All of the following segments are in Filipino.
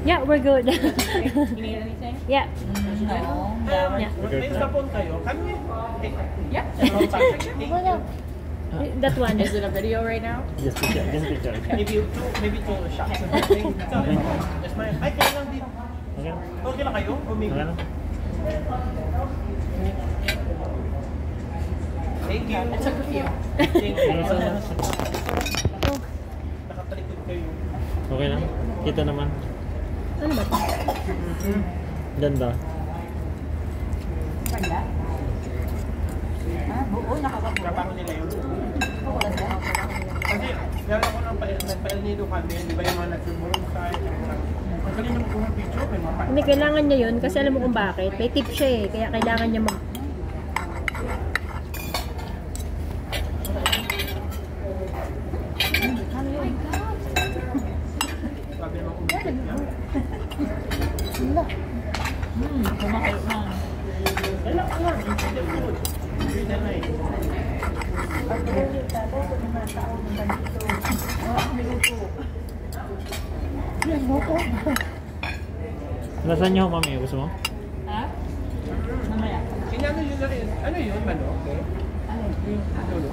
Yeah, we're good. You need anything? Yeah. No. Yeah. May sapon kayo? Kami? Yeah. That one. Is it a video right now? Just picture. Maybe two shots or something. Just my, ay, kaya lang din. Okay lang kayo? O maybe? Okay lang. Thank you. I took a few. Thank you. Oh, Nakatalikod kayo. Okay lang. Kita naman. ano ba ito? Ganda. Ganda? Ah, buo, nakakapuro. Trabaho nila yun. Kasi, meron ako nagpa-El Nido kami, di ba yung mga nag-burong sa ang galing naman kung picture, may mga Hindi, kailangan niya yun kasi alam mo kung bakit. May tip siya eh, kaya kailangan niya mag... sabi naman kung bakit yan. Kumakayo na. Kailan ka lang, it's the food. It's the night. Nasaan niyo, mami? Gusto mo? Ha? Mamaya. Kinano yun na rin. Ano yun, manok? Dulo.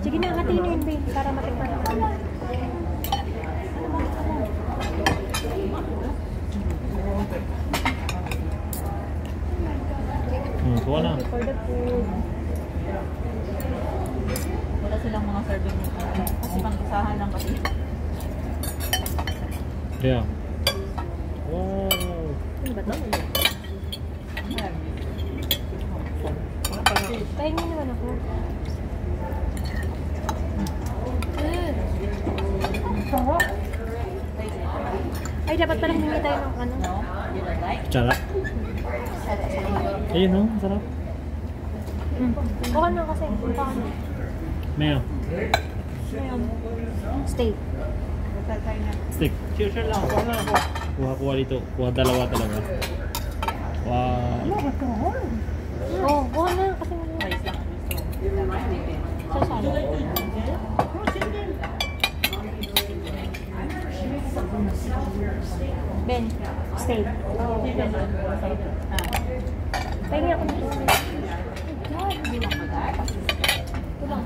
Sige na, hatinin, babe, para matikman natin. Kuha na. For the food. Wala silang mga serving nito. Kasi pang-isahan lang kasi. Yeah. Wow. Ano ba ito? Pahingin naman ako. Ay, dapat palang hingi tayo ng ano. Tsara. Ayun, no? Sarap. Bukan na kasi. Bukan na. Mayo. Steak. Stick. Sure lang. Kuha na ako. Kuha dito. Kuha dalawa talaga. Wow. Oo, bukan na kasi. Price lang. Sasalo. Ben, steak. Pahingi ako nito. Ito lang.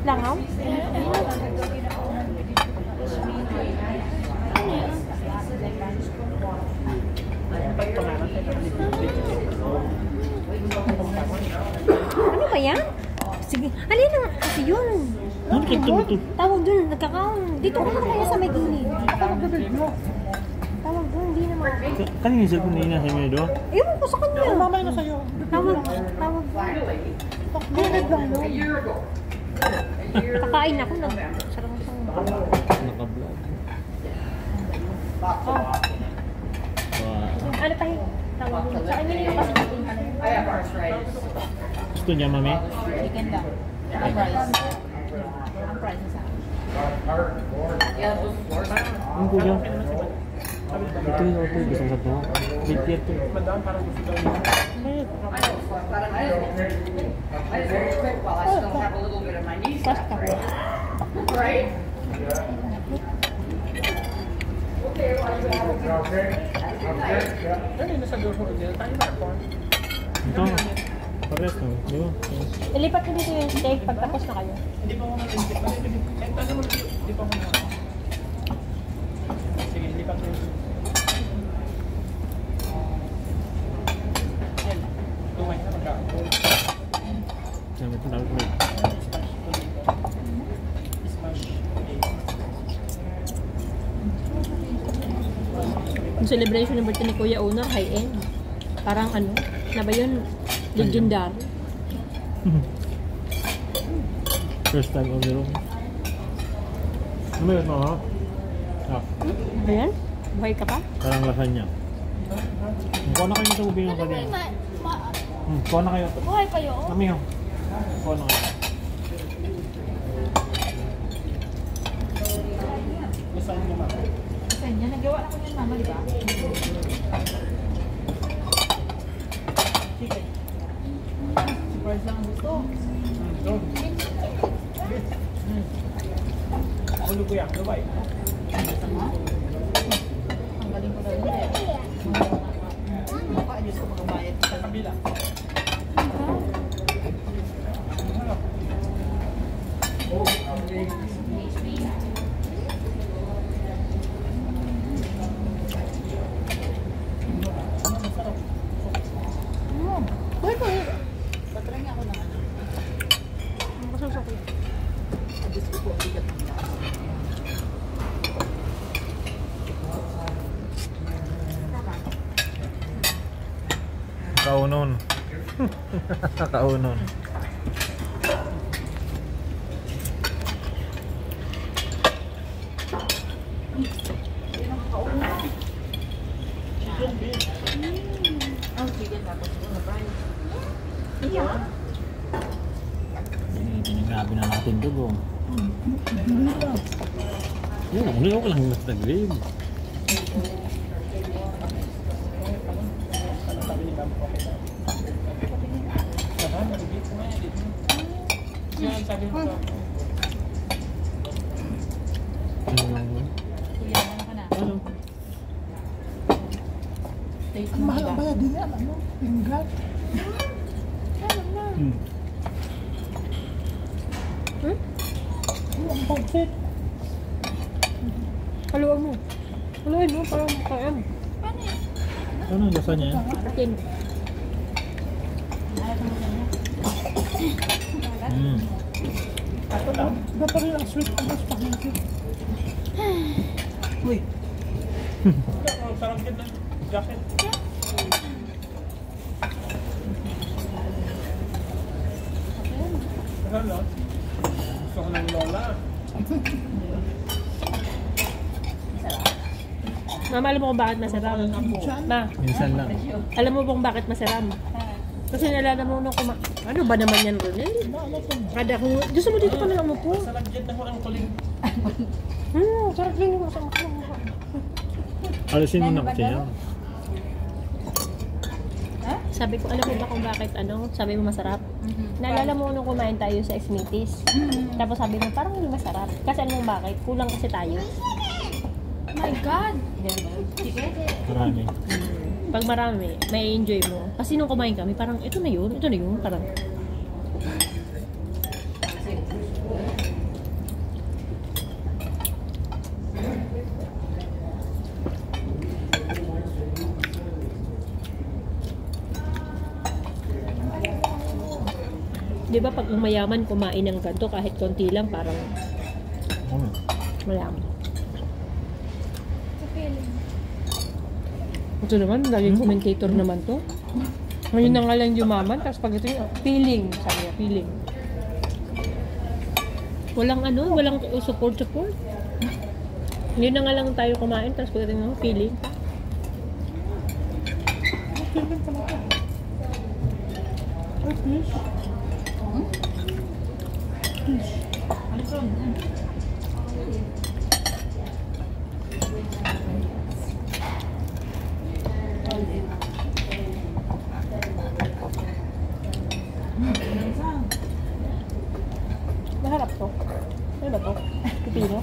Langaw? Ano ba yan? Sige. Alin na kasi yun. Ano ito? Tawag dun, nagkakaon. Dito ka na kaya sa may gilid. Tawag dun, hindi naman. Kanina yung cellphone na nasa inyo doon? Ewan ko sa kanya. Mamay na sa'yo. Tawag. Gilid lang no? Kakain ako na. Sarang Naka-vlog. Wow. ano pa yun? Tawag dun. Sa kanya yung kasi Gusto niya, mami? Chicken lang. Ang price. Ang price sa Ano po dyan? Ito yung auto. Gusto sa ito. Bigyan ito. Madam, parang gusto daw niya. pasta. Ano yun, nasa door ko din. Tayo ba ito? Ito. Pares no? Di ba? Ilipat ko dito yung steak pag tapos na kayo. Hindi pa ako nag-isip. Hindi pa ako sige, lipat ko yun. Tumay na magkakaroon. Sabi ito dapat mo. Yung celebration ng birthday ni Kuya Owner, high-end. Parang ano, na ba yun? Legendary. First time on the room. Ano ba yun mga? Ah, Ayan, buhay ka pa? parang lasagna. Kuha na kayo ng tubig ng kanina. Kuha na kayo. Buhay kayo? Kami ho. Kuha na kayo. Masaan mo mama? kanya. Nagawa na ko yun, mama, di ba? Sige. Fries lang ang gusto. Doon. Ako lugo yan, lubay. Sama? Ang galing ko daw yun eh. Baka, Diyos ko magabayad. Sa kabila. Patry nga ako ng ano. Masasok ko. Diyos ko po, bigat ng Kaunon. Kaunon. Oh, chicken tapos na fries. Grabe na natin dugo. Yun, okay lang basta grade. Yan, sabi mo to. Kuya, ano ka na? Ano? Taste mo ba? din yan, ano? Pinggan. Hmm. Ang pagsit. Haluan mo. Haluin mo, parang kayam. Ano ang lasa niya? Atin. Hmm. Dapat rin ang sweet ang mas pangit. Uy, Ang sarap din ng jacket. Ano? Gusto ko ng lola. Mama, alam mo kung bakit masarap? Ma, Minsan lang. alam mo kung bakit masarap? Kasi nalala mo nung ano ba naman yan, Ronel? Kada kung... Gusto mo dito pa lang mo po? Sarap din ng ang kuling. Sarap din yung masama ko. Alisin mo na kasi yan. Sabi ko, alam mo ba kung bakit ano? Sabi mo masarap? Naalala mo nung kumain tayo sa Smithies. Tapos sabi mo, parang hindi masarap. Kasi alam mo bakit? Kulang kasi tayo. oh my God! Chicken? Marami. Pag marami, may enjoy mo. Kasi nung kumain kami, parang ito na yun, parang... Di ba pag umayaman kumain ng ganito kahit konti lang parang Ano? mayaman. Ito naman, laging commentator naman to. Ngayon na nga lang yumaman, tapos pag ito yung feeling, sabi niya, feeling. Walang ano, walang support. Ngayon na nga lang tayo kumain, tapos pag ito yung feeling. Ano ito? Maharap to. Ano ba to? Pipino?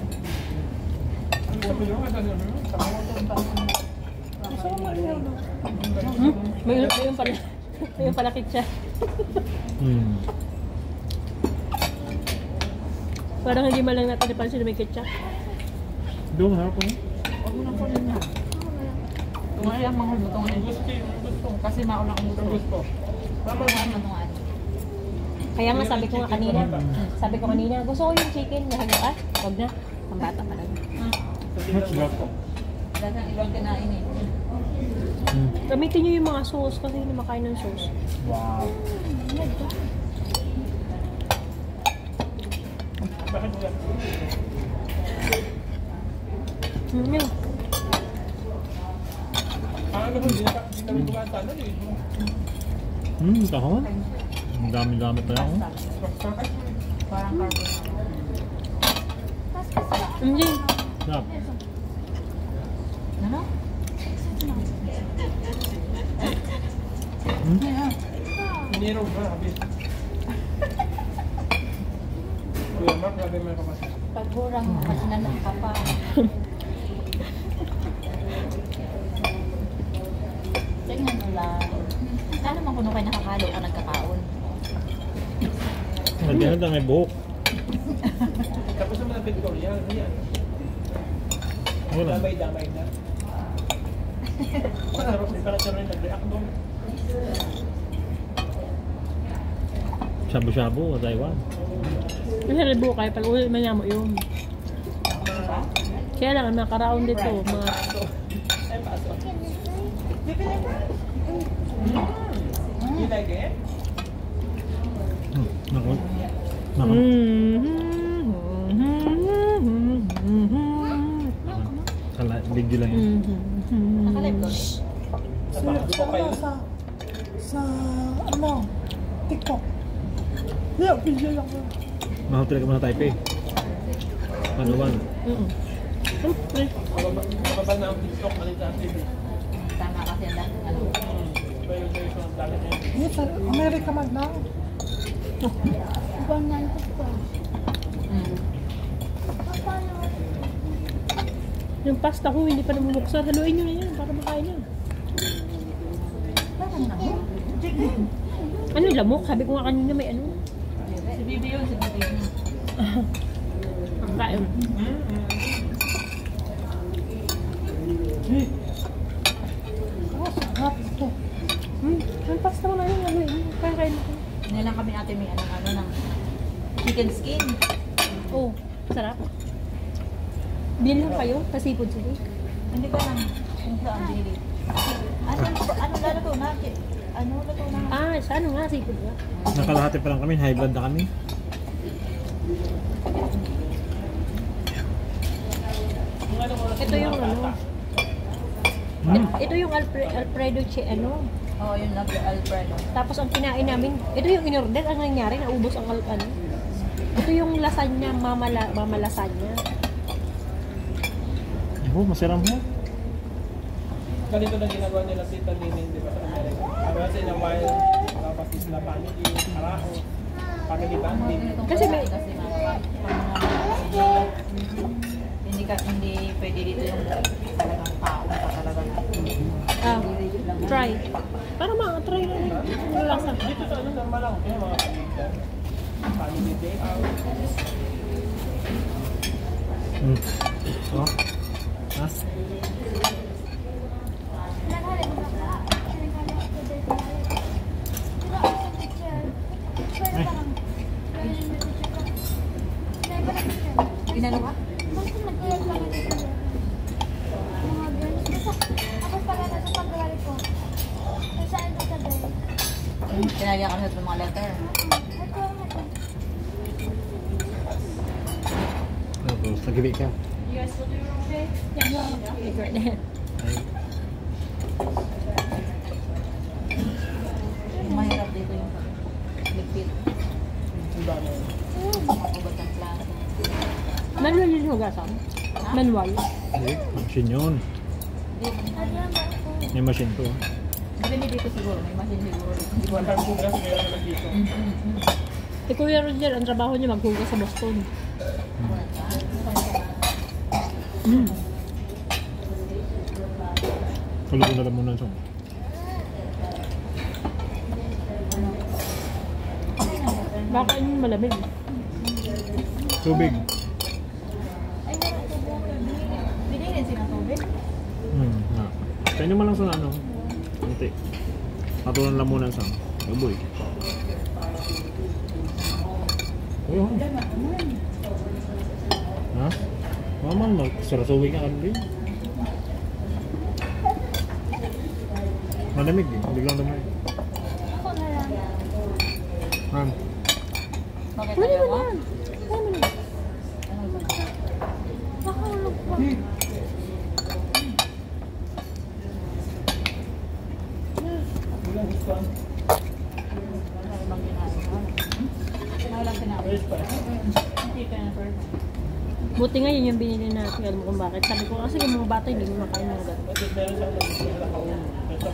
May pala. May palakit siya. Hmm. Parang hindi man lang natin napansin na may ketchup. Doon, harap ko. Huwag mo nang kunin na. Tungan lang mga lutong na gusto. Kasi mauna ang luto. Gusto. Mama, saan man tungan? Kaya nga sabi ko kanina, gusto ko yung chicken na ah, wag na. Ang bata pa lang. Dagang ibang kinain eh. Hmm. Gamitin nyo yung mga sauce kasi hindi makain ng sauce. Wow. Bakit mo yan? Yan. Ano ba? Hindi kami kumain sana eh. Tahon. Ang dami-dami pa yan. Parang carbonara. Hindi. Sarap. Ano? Hmm? Nero ba? Habis. Kuya Mark, grabe may kapatid. Pagkurang, mas nanong ka pa. Tingnan mo lang. Ano man kung kayo nakakalo o nagkakaon? Nandiyan na may buhok. Tapos naman ang Victoria, ano yan? Wala. Damay-damay na. Masarap din pala siya rin nag-react doon. Shabu-shabu o Taiwan. Kasi ribo kayo, pag ulit man mo yung... Kaya lang, ang nakaraon dito, mga... Ay, paso. You like it? Naku. Naku. Kala, video lang yun. Nakalive ko. Nabago ko kayo. Sa ano, TikTok. Yeah, video lang ko. Mahotel ka muna Taipei. Panuwan. Mababa na ang TikTok, malit sa TV. Tama kasi ang dami. Ano? Pero ang dami niya. Yes, sa Amerika man lang. Yung pasta ko, hindi pa namumuksan. Haluin nyo na yan para makain nyo. Parang naman. Ano yung lamok? Sabi ko nga kanina may ano. Si Bibi yun, si Bibi yun. Ang kain. Oh, sarap ito. Yung pasta mo na yun. Haluin nyo. Kain mo. Hindi lang kami ate may ano ng chicken skin. Oh, sarap. Bili lang kayo sa seafood city. Hindi ko alam kung saan binili. Ano lalo na? Ano lalo na? Ah, sa ano nga, seafood nga. Nakalahati pa lang kami, high blood na kami. Ito yung ano. Ito yung Alfredo ano. Oo, yun lang, Alfredo. Tapos ang kinain namin, ito yung in-order. Ang nangyari, naubos ang ano. Ito yung lasagna, mama lasagna. Oh, masarap mo. Ganito na ginagawa nila si Taninin, di ba, sa Amerika? Sabi kasi na while kapatid sila family, araho, family bonding. Kasi may... Hindi pwede dito yung talagang tao pa talaga. Try. Para try na rin. Ang lasa. Dito sa ano, normal lang. Kaya mga family day out. Oh. Ha? Ginano ka? Kinaya ka na sa mga letter. Tapos, nag-ibig ka. Mahirap dito yung ligpit. Ang dami. Makubat ng klase. Manual yung hugasan. Manual. Hindi, machine yun. May machine to. Hindi dito siguro. May machine siguro. Hindi ko alam. Ang bugas meron naman dito. Si Kuya Roger, ang trabaho niya maghugas sa Boston. Kulo na lang muna siya. Baka yung malamig. Tubig. Binigyan sila tubig. Ha. Kaya naman lang sa ano. Kunti. Patulan lang muna sa uboy. Ayun. Ha? Mamang magsarasuwi ka kanil. Malamig eh. Biglang naman. Han. Bakit Pwede ayaw mo mo? yan. Bilang gusto ang Buti nga yun yung binili natin. Alam mo kung bakit. Sabi ko kasi yung mga bata hindi mo makain ng ganun. Ito meron siyang nagkakaon. Ito.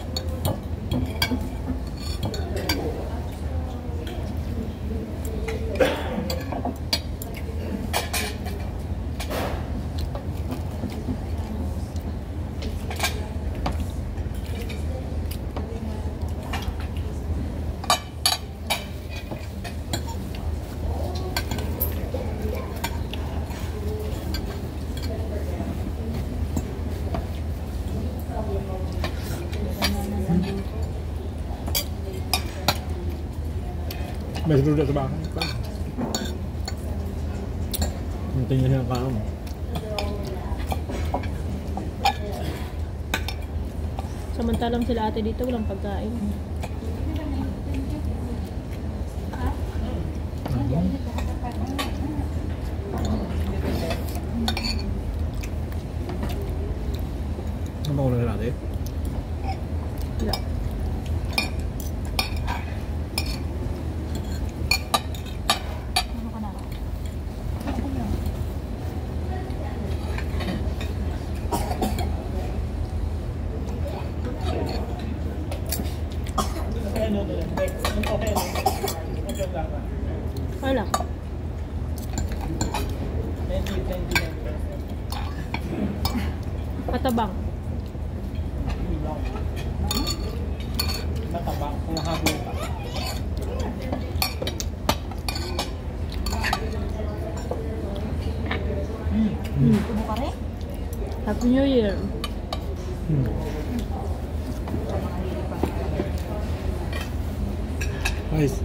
May sinulat sa bahay. Hintay niya siyang kaam. Samantalang sila ate dito, walang pagkain. Ano ba ulit natin? Wala. Ano ka na? Kaya ano doon? Yung okay ano? Okay lang ba? Wala. 20 Patabang. Matabang kung habol pa. Tubo ka rin? Happy New Year. Nice.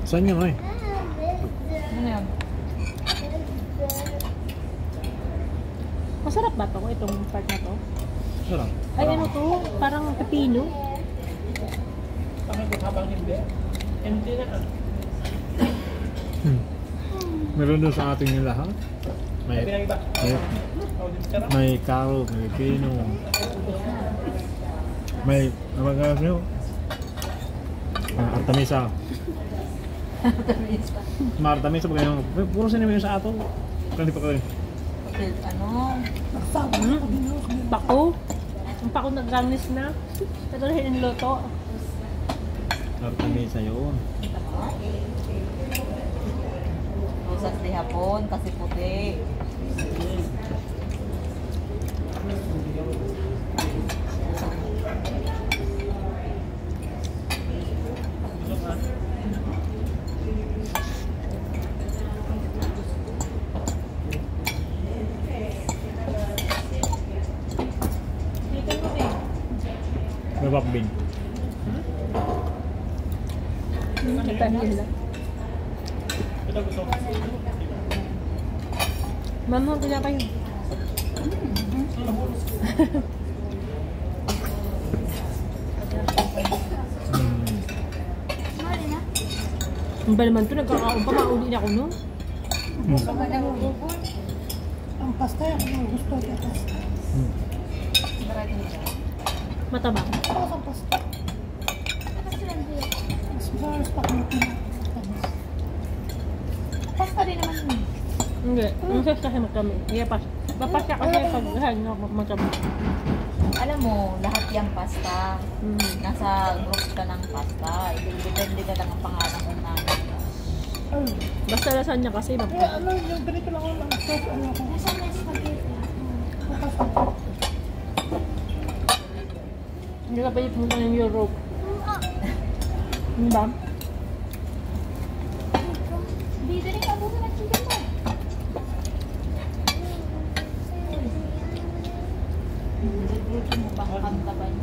Saan yun eh? Ano yun? Masarap ba to? Itong part na to? Sarap. Ay ano to? Parang pepino. Bakit kung habang hindi? Empty na ah. Meron doon sa ating yung lahat. May, Sabi ng iba. may, Oh, di ba sarap? may carrot, may pino. May, ano ba gano'n nyo? Artemisa. Artemisa pa kayo. Puro sinima yun sa ato. Kandi pa kayo. Ano? Pako. Ang pako nag-garnish na. Tatalahin ng loto. Artemisa yun. Rosas de hapon kasi puti. May bakbing. Nagpahila. Ito gusto ko. Mama, kaya kayo. Ang ba naman ito? Nagkakaon pa. Mauli na ako nun. Ang pasta yung gusto ko pasta. Matabang. Ako ang pasta. Mas masalas pa kung pinatamis. Pasta rin naman yun. Hindi. Ang sauce kasi matami. Kaya pas. Papasya kasi pag na matami. Alam mo, lahat yung pasta. Nasa group ka ng pasta. Depende ka lang ang pangalan mo na. Ay, Basta lasagna kasi. eh, ano yung ganito lang ako lang sauce. Ano ako? Nasa may spaghetti. Pasta. Hindi ka pa pumunta ng Europe. Hindi ba? Dito rin ka buka na chicken mo. Gusto mo ba ang taban?